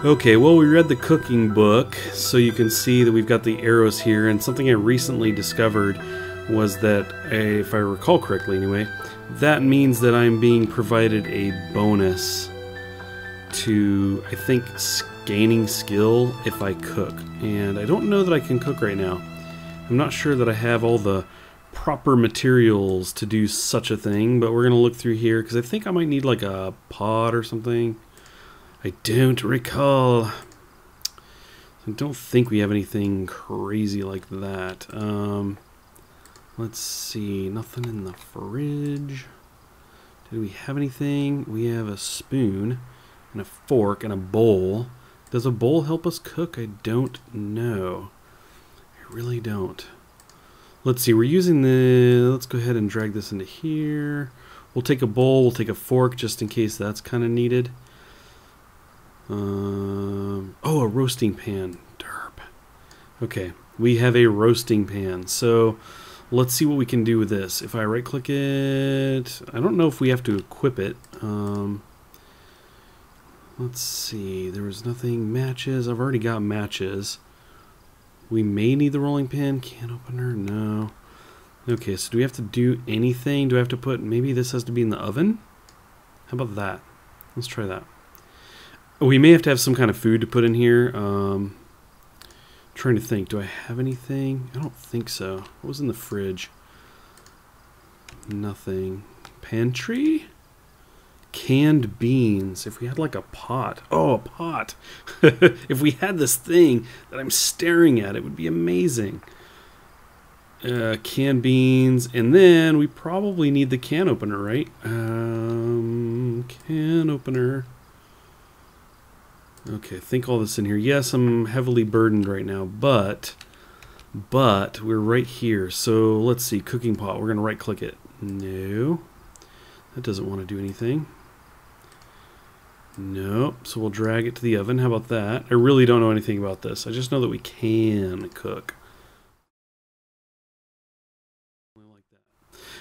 Okay, well, we read the cooking book, so you can see that we've got the arrows here, and something I recently discovered was that, if I recall correctly anyway, that means that I'm being provided a bonus to, I think, gaining skill if I cook. And I don't know that I can cook right now. I'm not sure that I have all the proper materials to do such a thing, but we're going to look through here, because I think I might need like a pot or something. I don't recall. I don't think we have anything crazy like that. Let's see. Nothing in the fridge. Do we have anything? We have a spoon and a fork and a bowl. Does a bowl help us cook? I don't know. I really don't. Let's see. We're using the... Let's go ahead and drag this into here. We'll take a bowl. We'll take a fork just in case that's kind of needed. Oh, a roasting pan. Derp. Okay, we have a roasting pan. So let's see what we can do with this. If I right click it, I don't know if we have to equip it. Let's see. There was nothing. Matches. I've already got matches. We may need the rolling pin. Can opener. No. Okay, so do we have to do anything? Do I have to put... Maybe this has to be in the oven? How about that? Let's try that. We may have to have some kind of food to put in here. Trying to think. Do I have anything? I don't think so. What was in the fridge? Nothing. Pantry? Canned beans. If we had like a pot. Oh, a pot. If we had this thing that I'm staring at, it would be amazing. Canned beans. And then we probably need the can opener, right? Can opener. Okay, I think all this in here. Yes, I'm heavily burdened right now, but we're right here. So let's see, cooking pot. We're going to right click it. No, that doesn't want to do anything. Nope, so we'll drag it to the oven. How about that? I really don't know anything about this. I just know that we can cook.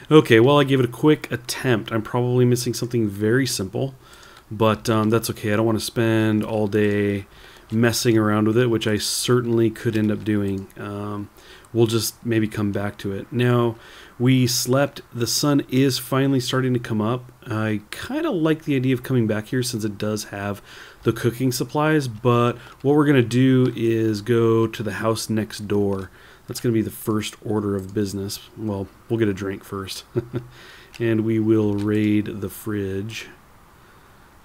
Okay, well, I gave it a quick attempt. I'm probably missing something very simple. But that's okay. I don't want to spend all day messing around with it, which I certainly could end up doing. We'll just maybe come back to it. Now, we slept. The sun is finally starting to come up. I kind of like the idea of coming back here since it does have the cooking supplies. But what we're going to do is go to the house next door. That's going to be the first order of business. Well, we'll get a drink first. And we will raid the fridge.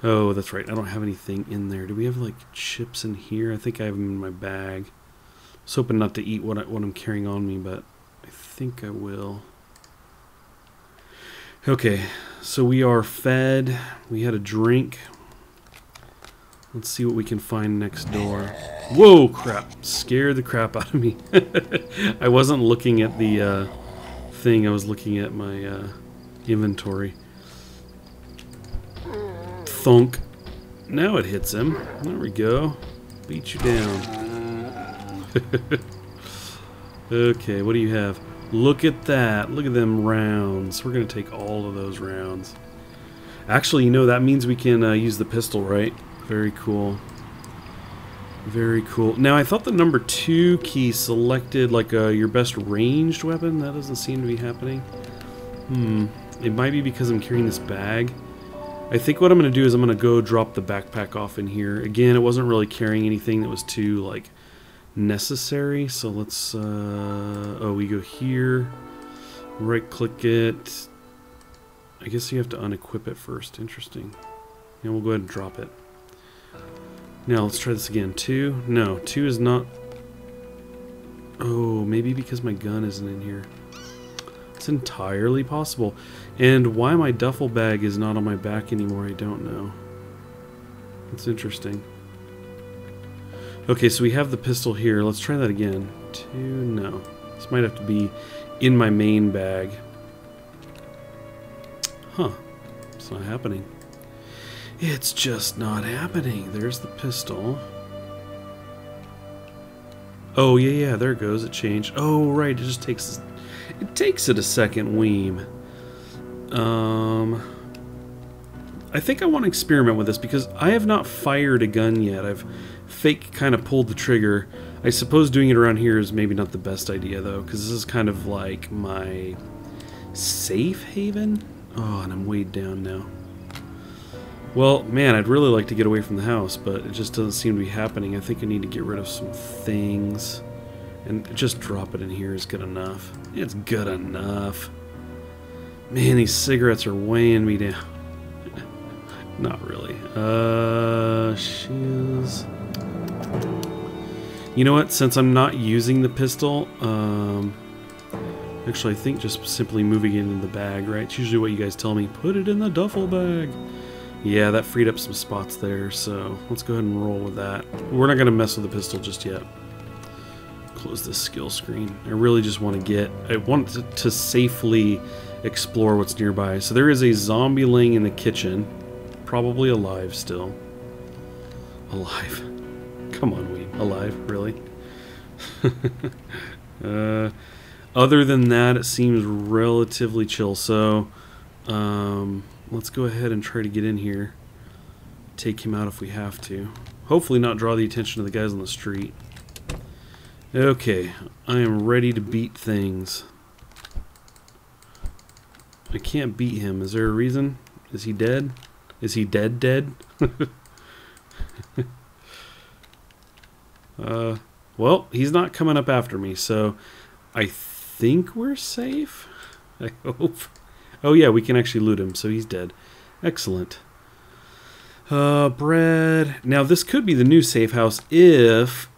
Oh, that's right. I don't have anything in there. Do we have, like, chips in here? I think I have them in my bag. I was hoping not to eat what I'm carrying on me, but I think I will. Okay, so we are fed. We had a drink. Let's see what we can find next door. Whoa, crap. Scared the crap out of me. I wasn't looking at the thing. I was looking at my inventory. Thunk. Now it hits him. There we go. Beat you down. Okay, what do you have? Look at that. Look at them rounds. We're going to take all of those rounds. Actually, you know, that means we can use the pistol, right? Very cool. Very cool. Now, I thought the number 2 key selected like your best ranged weapon. That doesn't seem to be happening. It might be because I'm carrying this bag. I think what I'm going to do is I'm going to go drop the backpack off in here. Again, it wasn't really carrying anything that was too, like, necessary. So let's, oh, we go here. Right-click it. I guess you have to unequip it first. Interesting. And we'll go ahead and drop it. Now, let's try this again. 2? No, 2 is not... Oh, maybe because my gun isn't in here. It's entirely possible. And why my duffel bag is not on my back anymore, I don't know. It's interesting. Okay, so we have the pistol here. Let's try that again. 2, no. This might have to be in my main bag. Huh. It's not happening. It's just not happening. There's the pistol. Oh, yeah, there it goes. It changed. Oh, right. It just takes... It takes it a second, Weem. I think I want to experiment with this because I have not fired a gun yet. I've fake kind of pulled the trigger. I suppose doing it around here is maybe not the best idea though, because this is kind of like my safe haven. Oh, and I'm weighed down now. Well, man, I'd really like to get away from the house, but it just doesn't seem to be happening. I think I need to get rid of some things. And just drop it in here is good enough. It's good enough. Man, these cigarettes are weighing me down. Not really. Shoes. You know what? Since I'm not using the pistol, actually I think just simply moving it in the bag, right? It's usually what you guys tell me. Put it in the duffel bag. Yeah, that freed up some spots there, so let's go ahead and roll with that. We're not going to mess with the pistol just yet. Close this skill screen. I really just want to safely explore what's nearby. So there is a zombie laying in the kitchen. Probably alive still. Alive. Come on, Weed. Alive, really? Other than that, it seems relatively chill. So, let's go ahead and try to get in here. Take him out if we have to. Hopefully not draw the attention of the guys on the street. Okay, I am ready to beat things. I can't beat him. Is there a reason? Is he dead? Is he dead? Well, he's not coming up after me, so I think we're safe. I hope. Oh yeah, we can actually loot him, so he's dead. Excellent. Bread. Now this could be the new safe house if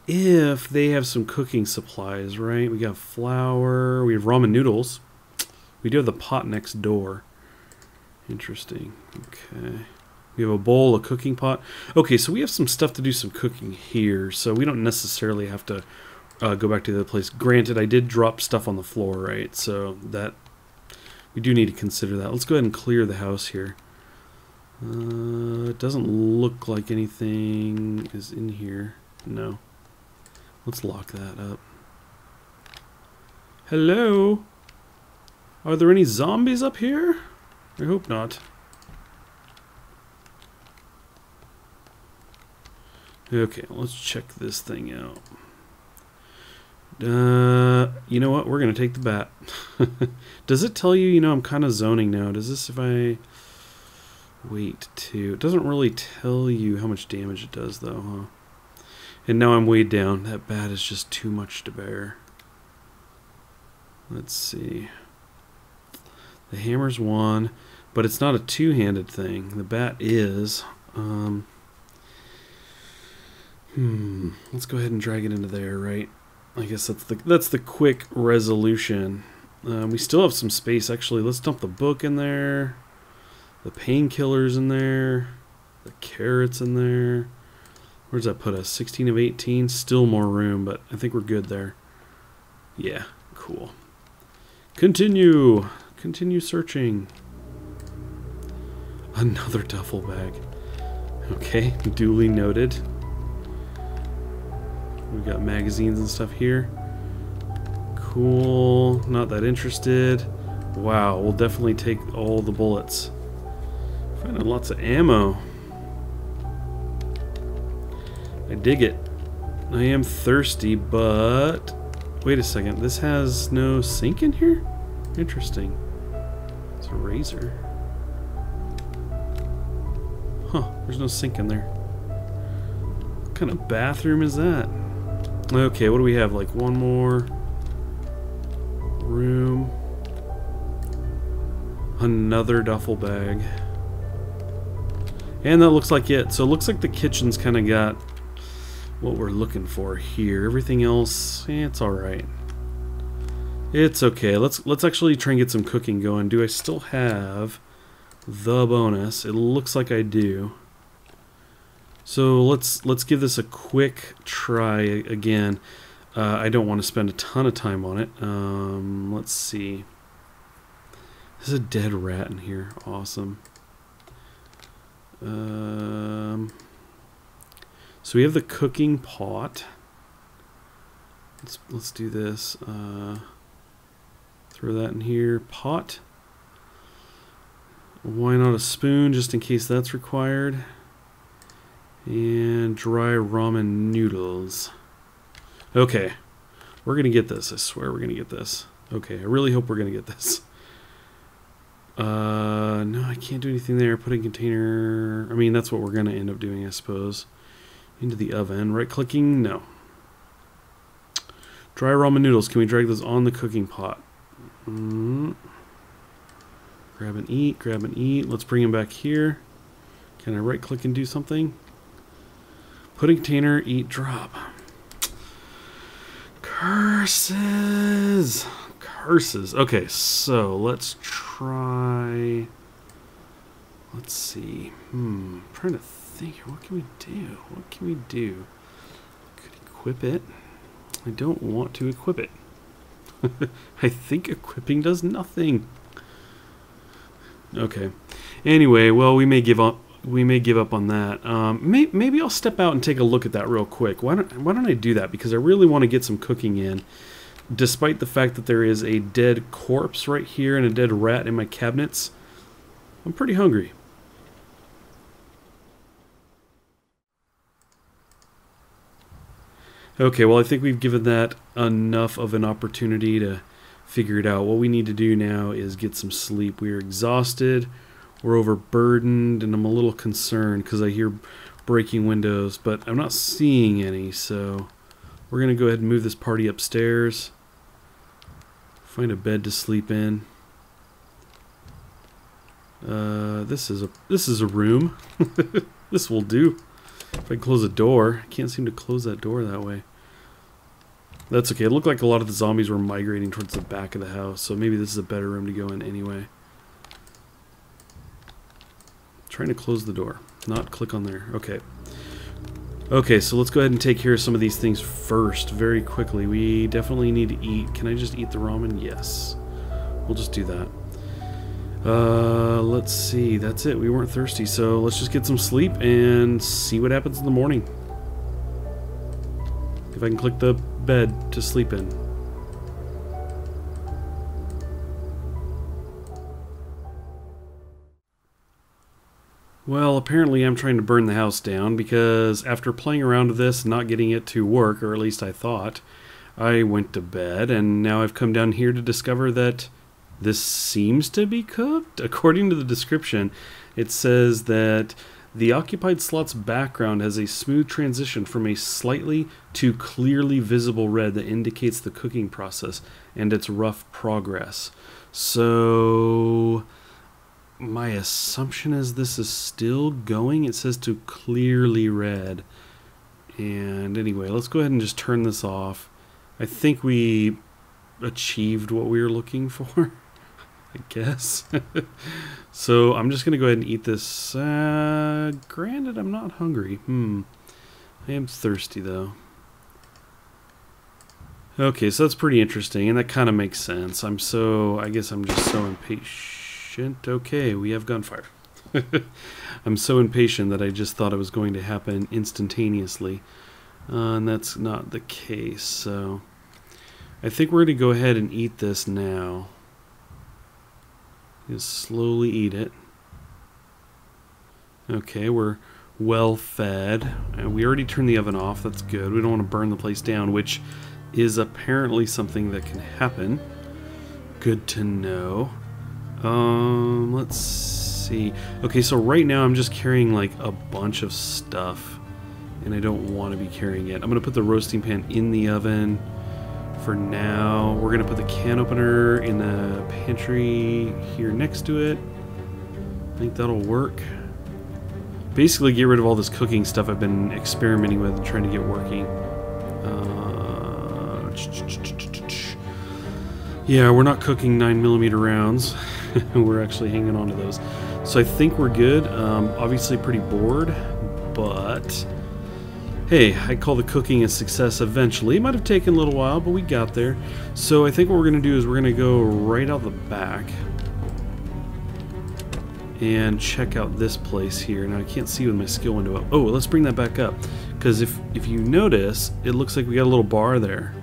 they have some cooking supplies, right? We got flour, we have ramen noodles. We do have the pot next door. Interesting. Okay. We have a bowl, a cooking pot. Okay, so we have some stuff to do some cooking here, so we don't necessarily have to go back to the other place. Granted, I did drop stuff on the floor, right? So that we do need to consider that. Let's go ahead and clear the house here. It doesn't look like anything is in here. No. Let's lock that up. Hello? Are there any zombies up here? I hope not. Okay, let's check this thing out. You know what? We're going to take the bat. Does it tell you, I'm kind of zoning now. Does this, if I wait to... It doesn't really tell you how much damage it does, though, huh? And now I'm weighed down. That bat is just too much to bear. Let's see. The hammer's one, but it's not a two-handed thing. The bat is. Let's go ahead and drag it into there, right? I guess that's the quick resolution. We still have some space, actually. Let's dump the book in there. The painkillers in there. The carrots in there. Where does that put us? 16 of 18. Still more room, but I think we're good there. Yeah, cool. Continue. Continue searching. Another duffel bag. Okay, duly noted. We've got magazines and stuff here. Cool. Not that interested. Wow, we'll definitely take all the bullets. Finding lots of ammo. I dig it. I am thirsty, but... Wait a second. This has no sink in here? Interesting. It's a razor. Huh, there's no sink in there. What kind of bathroom is that? Okay, what do we have? Like one more room. Another duffel bag. And that looks like it. So it looks like the kitchen's kind of got what we're looking for here. Everything else, it's alright. It's okay. Let's actually try and get some cooking going. Do I still have the bonus? It looks like I do. So let's give this a quick try again. I don't want to spend a ton of time on it. Let's see. There's a dead rat in here. Awesome. So we have the cooking pot. Let's do this. Throw that in here. Pot. Why not a spoon, just in case that's required? And dry ramen noodles. Okay. We're going to get this. I swear we're going to get this. Okay, I really hope we're going to get this. No, I can't do anything there. Put in container. I mean, that's what we're going to end up doing, I suppose. Into the oven. Right-clicking? No. Dry ramen noodles. Can we drag those on the cooking pot? Grab and eat. Grab and eat. Let's bring them back here. Can I right-click and do something? Put in container. Eat. Drop. Curses! Curses. Okay, so let's try... Let's see. I'm trying to think. What can we do? What can we do? Could equip it. I don't want to equip it. I think equipping does nothing. Okay. Anyway, well, we may give up. We may give up on that. Maybe I'll step out and take a look at that real quick. Why don't I do that? Because I really want to get some cooking in. Despite the fact that there is a dead corpse right here and a dead rat in my cabinets, I'm pretty hungry. Okay, well, I think we've given that enough of an opportunity to figure it out. What we need to do now is get some sleep. We are exhausted. We're overburdened, and I'm a little concerned because I hear breaking windows, but I'm not seeing any, so we're going to go ahead and move this party upstairs. Find a bed to sleep in. This is a room. This will do. If I can close a door, I can't seem to close that door that way. That's okay. It looked like a lot of the zombies were migrating towards the back of the house, so maybe this is a better room to go in anyway. Trying to close the door, not click on there. Okay. Okay, so let's go ahead and take care of some of these things first, very quickly. We definitely need to eat. Can I just eat the ramen? Yes. We'll just do that. Let's see. That's it. We weren't thirsty, so let's just get some sleep and see what happens in the morning. If I can click the bed to sleep in. Well, apparently I'm trying to burn the house down because after playing around with this, not getting it to work, or at least I thought, I went to bed, and now I've come down here to discover that this seems to be cooked. According to the description, it says that the occupied slot's background has a smooth transition from a slightly to clearly visible red that indicates the cooking process and its rough progress. So my assumption is this is still going. It says to clearly red. And anyway, let's go ahead and just turn this off. I think we achieved what we were looking for, I guess. So I'm just going to go ahead and eat this. Granted, I'm not hungry. I am thirsty, though. Okay, so that's pretty interesting, and that kind of makes sense. I guess I'm just so impatient. Okay, we have gunfire. I'm so impatient that I just thought it was going to happen instantaneously. And that's not the case, so I think we're going to go ahead and eat this now. Just slowly eat it. Okay, we're well fed. And we already turned the oven off. That's good. We don't want to burn the place down, which is apparently something that can happen. Good to know. Let's see. Okay, so right now I'm just carrying like a bunch of stuff, and I don't want to be carrying it. I'm going to put the roasting pan in the oven for now. We're going to put the can opener in the pantry here next to it. I think that'll work. Basically get rid of all this cooking stuff I've been experimenting with and trying to get working. Yeah, we're not cooking 9mm rounds. We're actually hanging on to those. So I think we're good. Obviously pretty bored, but hey, I call the cooking a success eventually. It might have taken a little while, but we got there. So I think what we're going to do is we're going to go right out the back and check out this place here. Now I can't see with my skill window up. Oh, let's bring that back up, because if you notice, it looks like we got a little bar there.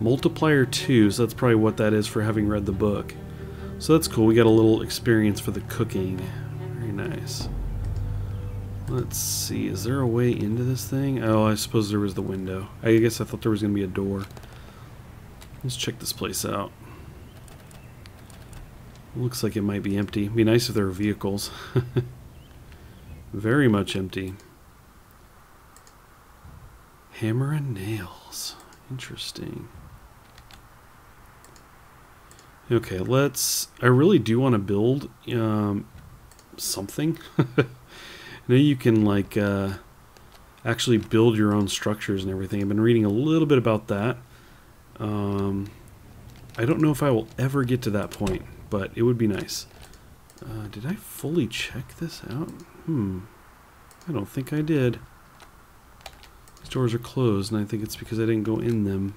Multiplier 2, so that's probably what that is for having read the book. So that's cool. We got a little experience for the cooking. Very nice. Let's see. Is there a way into this thing? Oh, I suppose there was the window. I guess I thought there was going to be a door. Let's check this place out. Looks like it might be empty. It'd be nice if there were vehicles. Very much empty. Hammer and nails. Interesting. Okay, let's... I really do want to build something. Now you can, like, actually build your own structures and everything. I've been reading a little bit about that. I don't know if I will ever get to that point, but it would be nice. Did I fully check this out? I don't think I did. These doors are closed, and I think it's because I didn't go in them.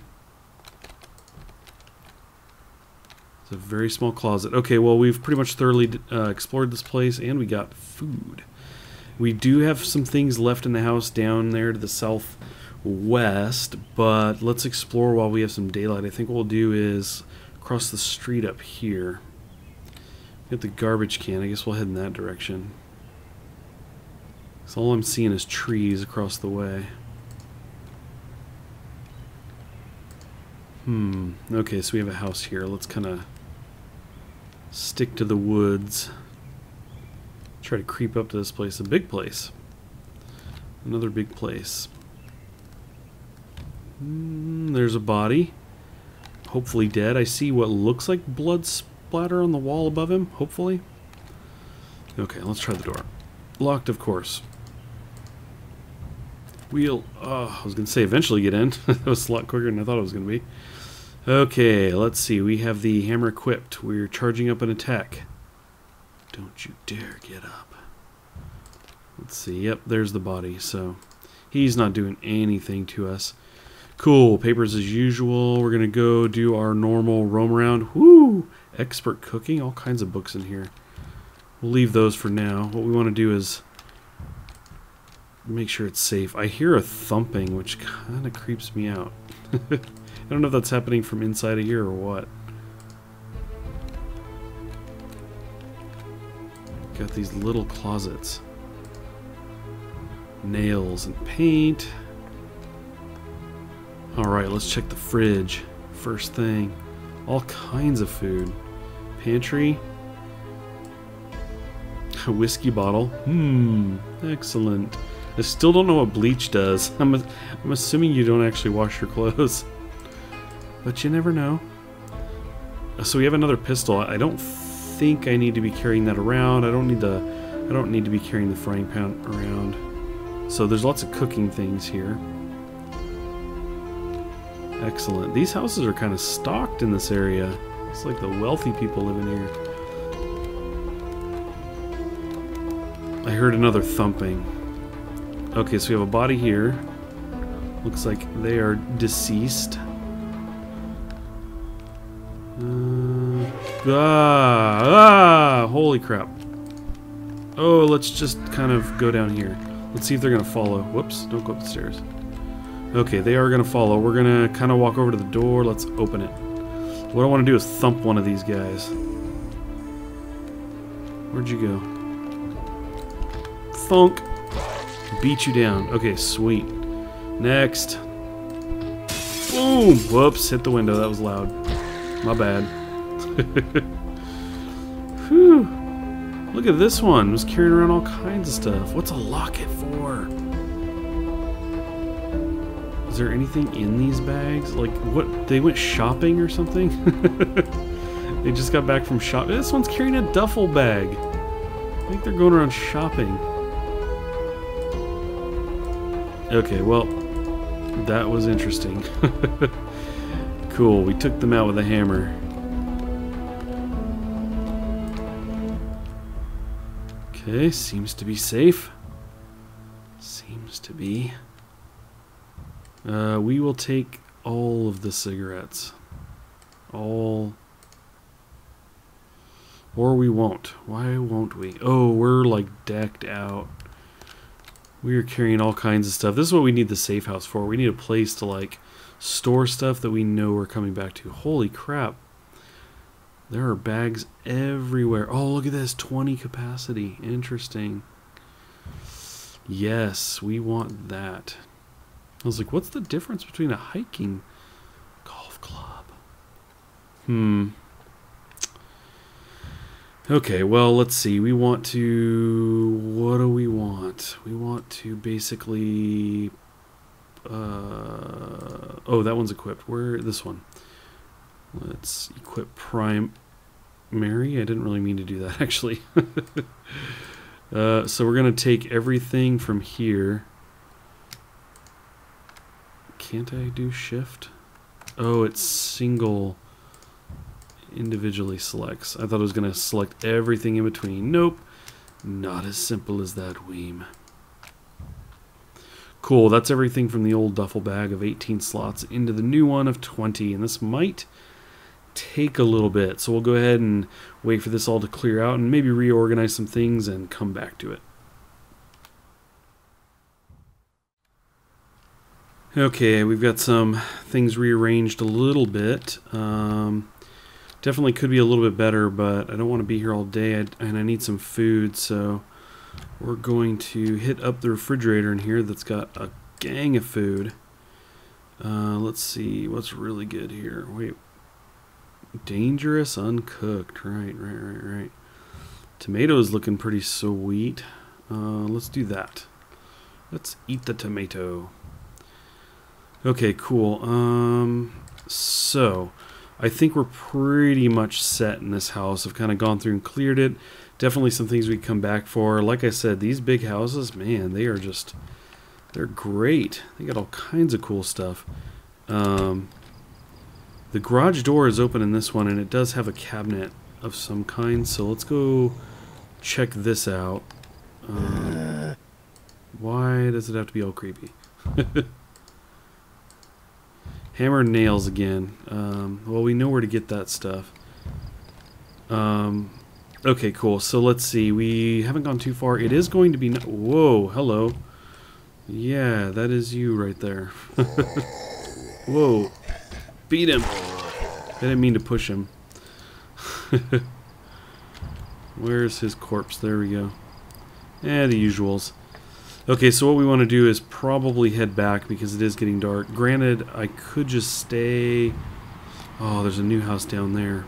It's a very small closet. Okay, well, we've pretty much thoroughly explored this place, and we got food. We do have some things left in the house down there to the southwest, but let's explore while we have some daylight. I think what we'll do is cross the street up here. Get the garbage can. I guess we'll head in that direction. So all I'm seeing is trees across the way. Okay, so we have a house here. Let's kind of stick to the woods. Try to creep up to this place. A big place. Another big place. There's a body. Hopefully dead. I see what looks like blood splatter on the wall above him. Hopefully. Okay, let's try the door. Locked, of course. We'll... I was going to say eventually get in. That was a lot quicker than I thought it was going to be. Okay, let's see. We have the hammer equipped. We're charging up an attack. Don't you dare get up. Let's see. Yep, there's the body. So he's not doing anything to us. Cool. Papers as usual. We're going to go do our normal roam around. Woo! Expert cooking. All kinds of books in here. We'll leave those for now. What we want to do is make sure it's safe. I hear a thumping, which kind of creeps me out. I don't know if that's happening from inside of here or what. Got these little closets. Nails and paint. Alright, let's check the fridge. First thing. All kinds of food. Pantry. A whiskey bottle. Excellent. I still don't know what bleach does. I'm assuming you don't actually wash your clothes. But you never know. So we have another pistol. I don't think I need to be carrying that around. I don't need to be carrying the frying pan around. So there's lots of cooking things here. Excellent. These houses are kind of stocked in this area. It's like the wealthy people live in here. I heard another thumping. Okay, so we have a body here. Looks like they are deceased. Holy crap. Oh, let's just kind of go down here. Let's see if they're going to follow. Whoops, don't go up the stairs. Okay, they are going to follow. We're going to kind of walk over to the door. Let's open it. What I want to do is thump one of these guys. Where'd you go? Thunk. Beat you down. Okay, sweet. Next. Boom! Whoops, hit the window. That was loud. My bad. Whew. Look at this one. It was carrying around all kinds of stuff. What's a locket for? Is there anything in these bags? Like, what? They went shopping or something? They just got back from shopping. This one's carrying a duffel bag. I think they're going around shopping. Okay, well, that was interesting. Cool, we took them out with a hammer. Okay, seems to be safe. Seems to be. We will take all of the cigarettes. All. Or we won't. Why won't we? Oh, we're like decked out. We are carrying all kinds of stuff. This is what we need the safe house for. We need a place to like store stuff that we know we're coming back to. Holy crap. There are bags everywhere. Oh, look at this. 20 capacity. Interesting. Yes, we want that. I was like, what's the difference between a hiking golf club? Okay, well, let's see. We want to... What do we want? We want to basically... oh, that one's equipped. Where? This one. Let's equip primary. I didn't really mean to do that, actually. So we're going to take everything from here. Can't I do shift? Oh, it's single... individually selects. I thought it was going to select everything in between. Nope. Not as simple as that, Weem. Cool, that's everything from the old duffel bag of 18 slots into the new one of 20, and this might take a little bit, so we'll go ahead and wait for this all to clear out and maybe reorganize some things and come back to it. Okay, we've got some things rearranged a little bit. Definitely could be a little bit better, but I don't want to be here all day, and I need some food, so we're going to hit up the refrigerator in here that's got a gang of food. Let's see, what's really good here? Wait, dangerous uncooked, right. Tomatoes looking pretty sweet. Let's do that. Let's eat the tomato. Okay, cool. So... I think we're pretty much set in this house. I've kind of gone through and cleared it. Definitely some things we can come back for. Like I said, these big houses, man, they are just, they're great. They got all kinds of cool stuff. The garage door is open in this one, and it does have a cabinet of some kind. So let's go check this out. Why does it have to be all creepy? Hammer and nails again. Well, we know where to get that stuff. Okay, cool. So let's see. We haven't gone too far. It is going to be... Whoa, hello. Yeah, that is you right there. Whoa. Beat him. I didn't mean to push him. Where's his corpse? There we go. The usuals. Okay, so what we want to do is probably head back because it is getting dark. Granted, I could just stay... Oh, there's a new house down there.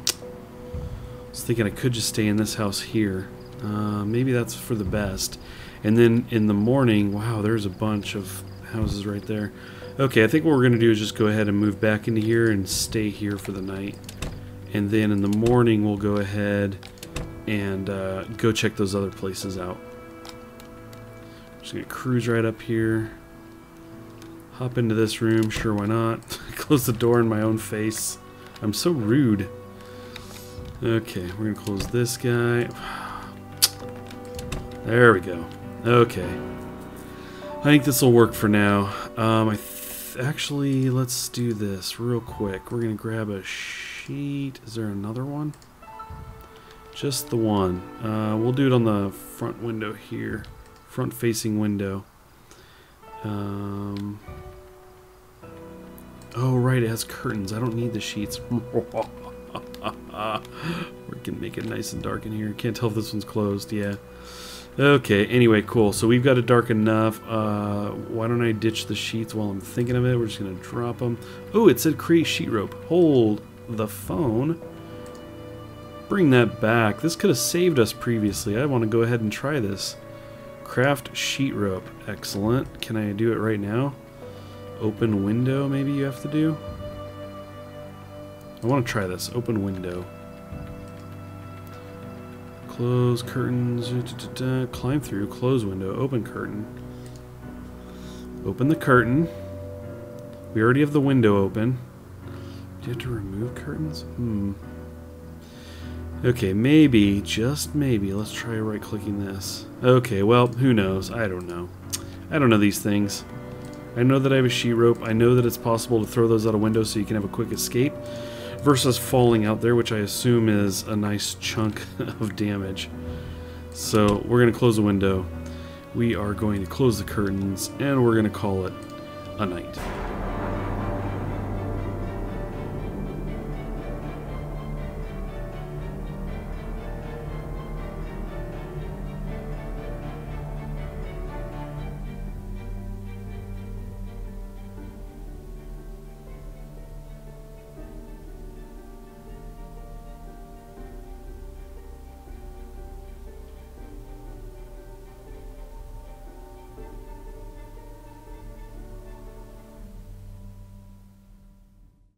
I was thinking I could just stay in this house here. Maybe that's for the best. And then in the morning... Wow, there's a bunch of houses right there. Okay, I think what we're going to do is just go ahead and move back into here and stay here for the night. And then in the morning, we'll go ahead and go check those other places out. Just gonna cruise right up here, hop into this room, sure, why not? Close the door in my own face. I'm so rude. Okay, we're gonna close this guy. There we go. Okay, I think this will work for now. Actually, let's do this real quick. We're gonna grab a sheet. Is there another one? Just the one. We'll do it on the front window here. Front facing window. Oh right, it has curtains. I don't need the sheets. We're gonna make it nice and dark in here. Can't tell if this one's closed. Yeah. Okay, anyway, cool. So we've got it dark enough. Why don't I ditch the sheets while I'm thinking of it? We're just gonna drop them. Oh, it said create sheet rope. Hold the phone. Bring that back. This could have saved us previously. I want to go ahead and try this. Craft sheet rope. Excellent. Can I do it right now? Open window, maybe you have to do? I want to try this. Open window. Close curtains. Climb through. Close window. Open curtain. Open the curtain. We already have the window open. Do you have to remove curtains? Okay, maybe, just maybe, let's try right-clicking this. Okay, well, who knows? I don't know. I don't know these things. I know that I have a sheet rope. I know that it's possible to throw those out a window so you can have a quick escape versus falling out there, which I assume is a nice chunk of damage. So we're going to close the window. We are going to close the curtains, and we're going to call it a night.